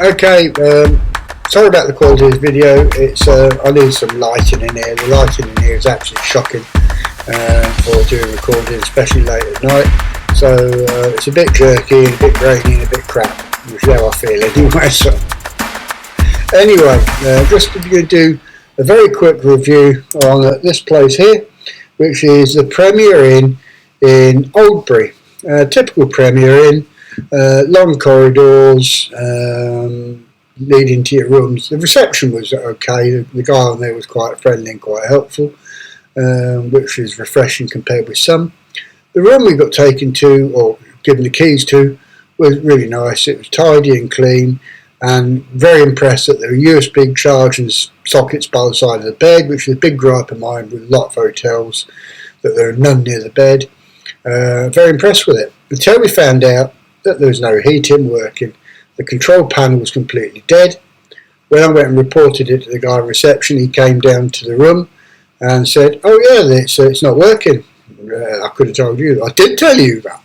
Okay, sorry about the quality of this video. It's I need some lighting in here. The lighting in here is absolutely shocking for doing recording, especially late at night. So it's a bit jerky, a bit grainy, and a bit crap, which is how I feel anyway. So anyway, just going to do a very quick review on this place here, which is the Premier Inn in Oldbury. Typical Premier Inn. Long corridors leading to your rooms. The reception was okay. The guy on there was quite friendly and quite helpful, which is refreshing compared with some. The room we got taken to, or given the keys to, was really nice. It was tidy and clean, and very impressed that there were USB charging sockets by the side of the bed, which is a big gripe of mine with a lot of hotels, that there are none near the bed. Very impressed with it, until we found out that there was no heating working. The control panel was completely dead. When I went and reported it to the guy in reception, he came down to the room and said, "Oh yeah, it's not working." I could have told you. I did tell you that.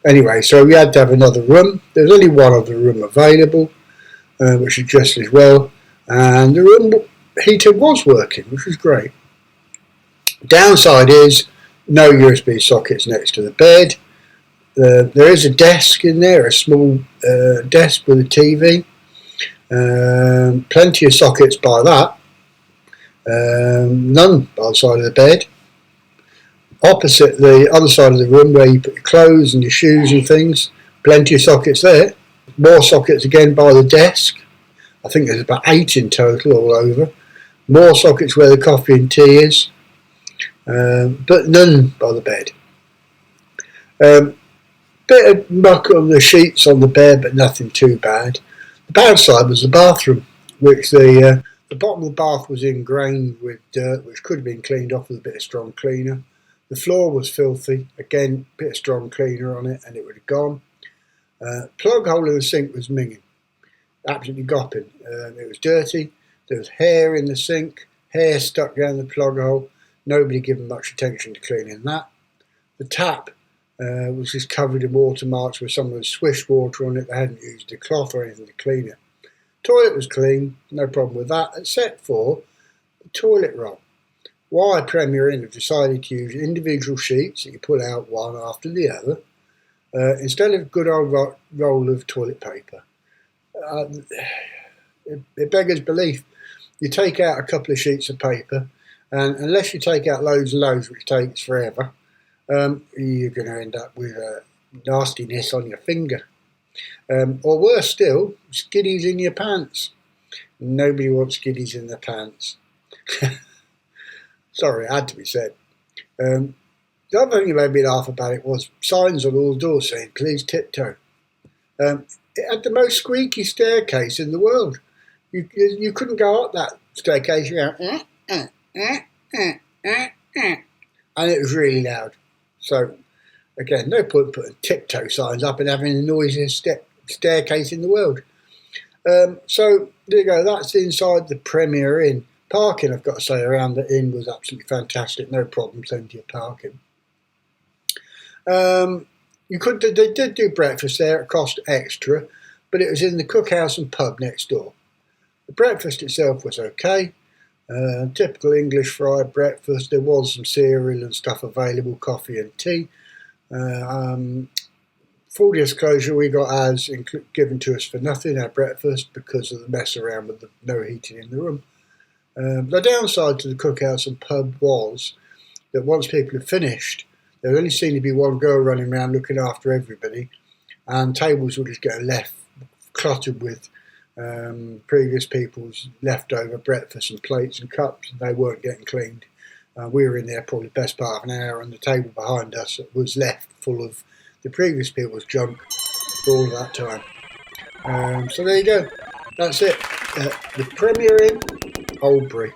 Anyway, so we had to have another room. There's only one other room available, which is just as well. And the room heater was working, which was great. Downside is no USB sockets next to the bed. There is a desk in there, a small desk with a TV. Plenty of sockets by that. None by the side of the bed. Opposite the other side of the room where you put your clothes and your shoes and things, plenty of sockets there. More sockets again by the desk. I think there's about 8 in total all over. More sockets where the coffee and tea is. But none by the bed. Bit of muck on the sheets on the bed, but nothing too bad. The bad side was the bathroom, which the bottom of the bath was ingrained with dirt, which could have been cleaned off with a bit of strong cleaner. The floor was filthy, again, a bit of strong cleaner on it and it would have gone. Plug hole in the sink was minging, absolutely gopping. It was dirty, there was hair in the sink, hair stuck down the plug hole, nobody given much attention to cleaning that. The tap was just covered in watermarks where someone had swished water on it. They hadn't used a cloth or anything to clean it. Toilet was clean, no problem with that, except for the toilet roll. Why Premier Inn have decided to use individual sheets that you pull out one after the other, instead of a good old roll of toilet paper. It beggars belief. You take out a couple of sheets of paper, and unless you take out loads and loads, which takes forever, you're going to end up with a nastiness on your finger. Or worse still, skiddies in your pants. Nobody wants skiddies in their pants. Sorry, it had to be said. The other thing that made me laugh about it was signs on all the doors saying, "Please tiptoe." It had the most squeaky staircase in the world. You couldn't go up that staircase without and it was really loud. So, again, no point putting tiptoe signs up and having the noisiest staircase in the world. So, there you go. That's inside the Premier Inn. Parking, I've got to say, around the inn was absolutely fantastic. No problem, plenty of parking. They did do breakfast there. It cost extra, but it was in the cookhouse and pub next door. The breakfast itself was okay. Typical English fried breakfast. There was some cereal and stuff available, coffee and tea. Full disclosure, we got ours given to us for nothing, our breakfast, because of the mess around with the no heating in the room. The downside to the cookhouse and pub was that once people had finished, there only seemed to be one girl running around looking after everybody, and tables were just getting left cluttered with previous people's leftover breakfast and plates and cups, and they weren't getting cleaned. We were in there probably the best part of an hour, and the table behind us was left full of the previous people's junk for all of that time. So there you go. That's it. The Premier Inn, Oldbury.